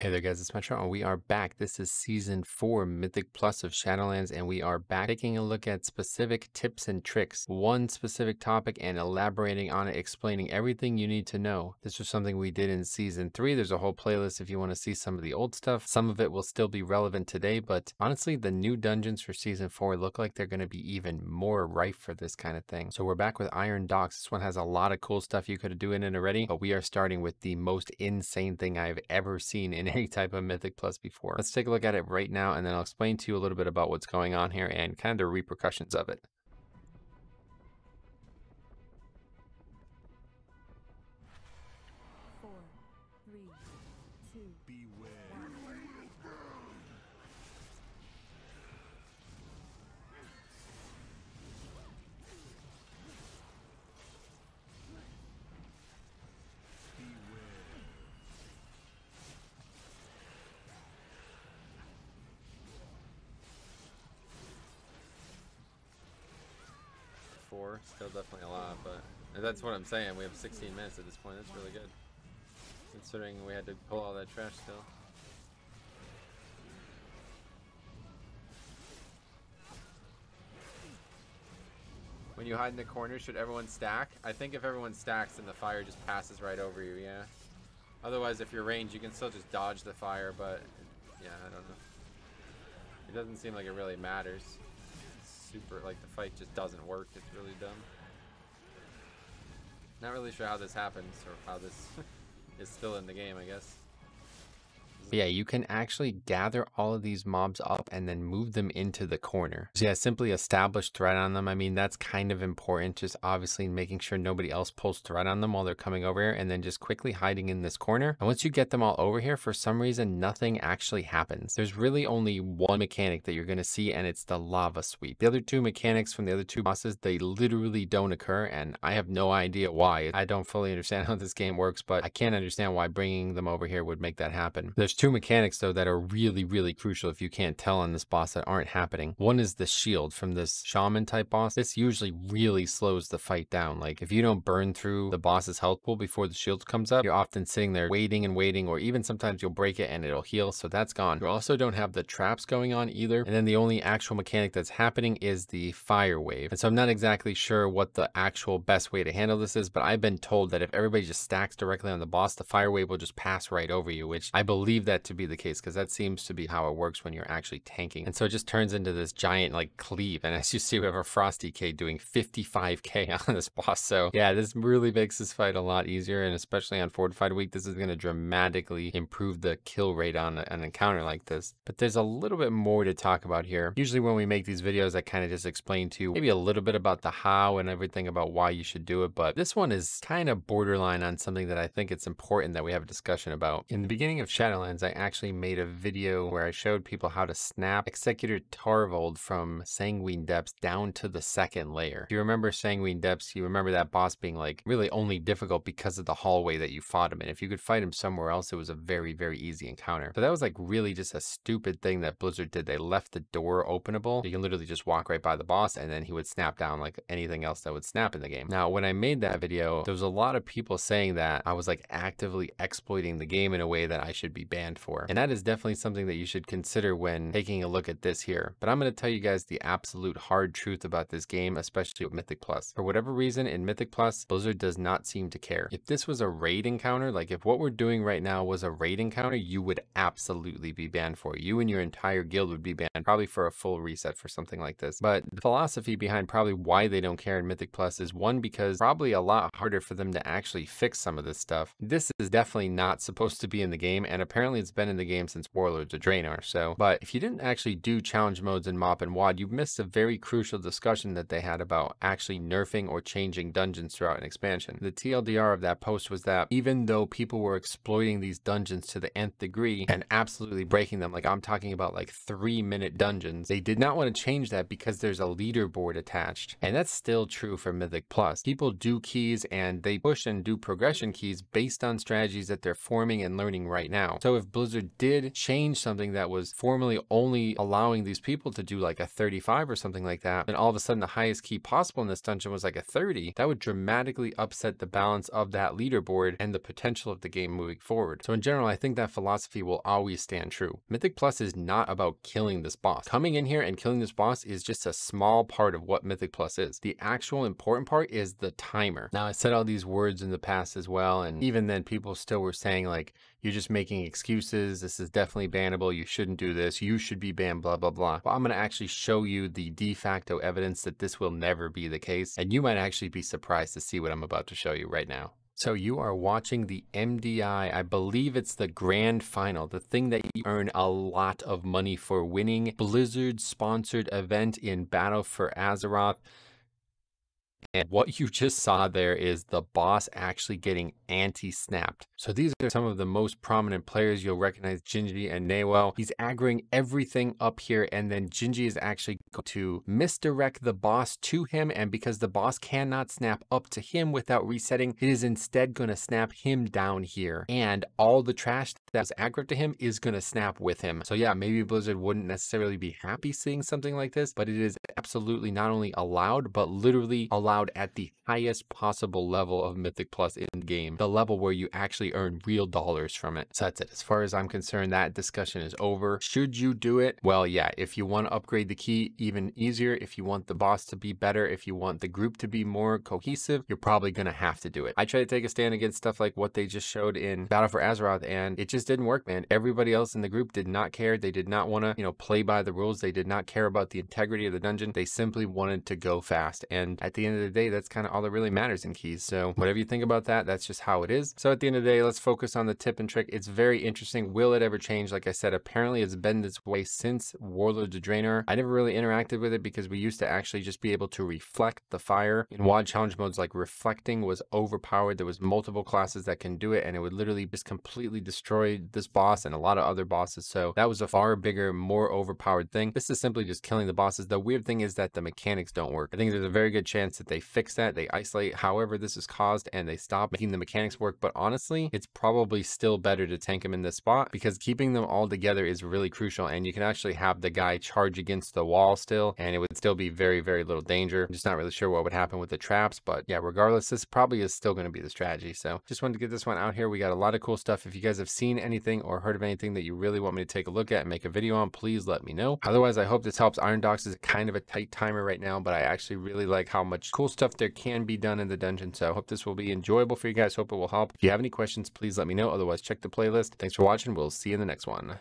Hey there guys, it's Metro and we are back. This is Season 4 Mythic Plus of Shadowlands and we are back taking a look at specific tips and tricks, one specific topic and elaborating on it, explaining everything you need to know. This was something we did in Season 3. There's a whole playlist if you want to see some of the old stuff. Some of it will still be relevant today, but honestly the new dungeons for Season 4 look like they're going to be even more rife for this kind of thing. So we're back with Iron Docks. This one has a lot of cool stuff you could do in it already, but we are starting with the most insane thing I've ever seen in any type of Mythic Plus before. Let's take a look at it right now and then I'll explain to you a little bit about what's going on here and kind of the repercussions of it. Four, three, two, beware. Four, still definitely a lot, but that's what I'm saying. We have 16 minutes at this point. That's really good, considering we had to pull all that trash still. When you hide in the corner, should everyone stack? I think if everyone stacks, then the fire just passes right over you, yeah. Otherwise, if you're ranged, you can still just dodge the fire, but yeah, I don't know. It doesn't seem like it really matters. Super, like the fight just doesn't work. It's really dumb. Not really sure how this happens or how this is still in the game, I guess. But yeah, you can actually gather all of these mobs up and then move them into the corner. So yeah, simply establish threat on them. I mean, that's kind of important, just obviously making sure nobody else pulls threat on them while they're coming over here, and then just quickly hiding in this corner. And once you get them all over here, for some reason, nothing actually happens. There's really only one mechanic that you're going to see, and it's the lava sweep. The other two mechanics from the other two bosses, they literally don't occur, and I have no idea why. I don't fully understand how this game works, but I can't understand why bringing them over here would make that happen. There's two mechanics though that are really crucial if you can't tell on this boss that aren't happening. One is the shield from this shaman type boss. This usually really slows the fight down. Like if you don't burn through the boss's health pool before the shield comes up, you're often sitting there waiting and waiting, or even sometimes you'll break it and it'll heal, so that's gone. You also don't have the traps going on either, and then the only actual mechanic that's happening is the fire wave. And so I'm not exactly sure what the actual best way to handle this is, but I've been told that if everybody just stacks directly on the boss, the fire wave will just pass right over you, which I believe that to be the case, because that seems to be how it works when you're actually tanking. And so it just turns into this giant like cleave, and as you see, we have a Frosty K doing 55k on this boss. So yeah, this really makes this fight a lot easier, and especially on Fortified Week, this is going to dramatically improve the kill rate on an encounter like this. But there's a little bit more to talk about here. Usually when we make these videos, I kind of just explain to you maybe a little bit about the how and everything about why you should do it, but this one is kind of borderline on something that I think it's important that we have a discussion about. In the beginning of Shadowlands, I actually made a video where I showed people how to snap Executor Tarvold from Sanguine Depths down to the second layer. If you remember Sanguine Depths, you remember that boss being like really only difficult because of the hallway that you fought him in. If you could fight him somewhere else, it was a very easy encounter. So that was like really just a stupid thing that Blizzard did. They left the door openable. You can literally just walk right by the boss and then he would snap down like anything else that would snap in the game. Now, when I made that video, there was a lot of people saying that I was like actively exploiting the game in a way that I should be banned for. And that is definitely something that you should consider when taking a look at this here. But I'm going to tell you guys the absolute hard truth about this game, especially with Mythic Plus. For whatever reason, in Mythic Plus, Blizzard does not seem to care. If this was a raid encounter, like if what we're doing right now was a raid encounter, you would absolutely be banned for it. You and your entire guild would be banned, probably for a full reset for something like this. But the philosophy behind probably why they don't care in Mythic Plus is, one, because probably a lot harder for them to actually fix some of this stuff. This is definitely not supposed to be in the game, and apparently it's been in the game since Warlords of Draenor. So, but if you didn't actually do challenge modes in MoP and WoD, you missed a very crucial discussion that they had about actually nerfing or changing dungeons throughout an expansion. The TLDR of that post was that even though people were exploiting these dungeons to the nth degree and absolutely breaking them, like I'm talking about like 3-minute dungeons, they did not want to change that because there's a leaderboard attached. And that's still true for Mythic Plus. People do keys and they push and do progression keys based on strategies that they're forming and learning right now. So if if Blizzard did change something that was formerly only allowing these people to do like a 35 or something like that, and all of a sudden the highest key possible in this dungeon was like a 30, that would dramatically upset the balance of that leaderboard and the potential of the game moving forward. So in general, I think that philosophy will always stand true. Mythic Plus is not about killing this boss. Coming in here and killing this boss is just a small part of what Mythic Plus is. The actual important part is the timer. Now, I said all these words in the past as well, and even then people still were saying like, you're just making excuses, this is definitely bannable, you shouldn't do this, you should be banned, blah, blah, blah. Well, I'm gonna actually show you the de facto evidence that this will never be the case, and you might actually be surprised to see what I'm about to show you right now. So you are watching the MDI, I believe it's the grand final, the thing that you earn a lot of money for winning, Blizzard sponsored event in Battle for Azeroth. And what you just saw there is the boss actually getting anti-snapped. So these are some of the most prominent players. You'll recognize Gingy and Naywell. He's aggroing everything up here, and then Gingy is actually going to misdirect the boss to him, and because the boss cannot snap up to him without resetting, it is instead going to snap him down here, and all the trash that was aggroed to him is going to snap with him. So yeah, maybe Blizzard wouldn't necessarily be happy seeing something like this, but it is absolutely not only allowed, but literally allowed at the highest possible level of Mythic Plus in the game, the level where you actually earn real dollars from it. So that's it. As far as I'm concerned, that discussion is over. Should you do it? Well, yeah, if you want to upgrade the key even easier, if you want the boss to be better, if you want the group to be more cohesive, you're probably going to have to do it. I try to take a stand against stuff like what they just showed in Battle for Azeroth, and it just didn't work, man. Everybody else in the group did not care. They did not want to, play by the rules. They did not care about the integrity of the dungeon. They simply wanted to go fast. And at the end of the day, that's kind of all that really matters in keys. So whatever you think about that, that's just how it is. So at the end of the day, let's focus on the tip and trick. It's very interesting. Will it ever change? Like I said, apparently it's been this way since Warlords of Draenor. I never really interacted with it because we used to actually just be able to reflect the fire. In WoD challenge modes, like reflecting was overpowered. There was multiple classes that can do it, and it would literally just completely destroy this boss and a lot of other bosses. So that was a far bigger, more overpowered thing. This is simply just killing the bosses. The weird thing is that the mechanics don't work. I think there's a very good chance that they fix that, they isolate however this is caused, and they stop making the mechanics work. But honestly, it's probably still better to tank them in this spot because keeping them all together is really crucial, and you can actually have the guy charge against the wall still, and it would still be very, very little danger. I'm just not really sure what would happen with the traps, but yeah, regardless, this probably is still going to be the strategy. So just wanted to get this one out here. We got a lot of cool stuff. If you guys have seen anything or heard of anything that you really want me to take a look at and make a video on, please let me know. Otherwise, I hope this helps. Iron Docks is kind of a tight timer right now, but I actually really like how much cool stuff there can be done in the dungeon. So I hope this will be enjoyable for you guys. Hope it will help. If you have any questions, please let me know. Otherwise, check the playlist. Thanks for watching. We'll see you in the next one.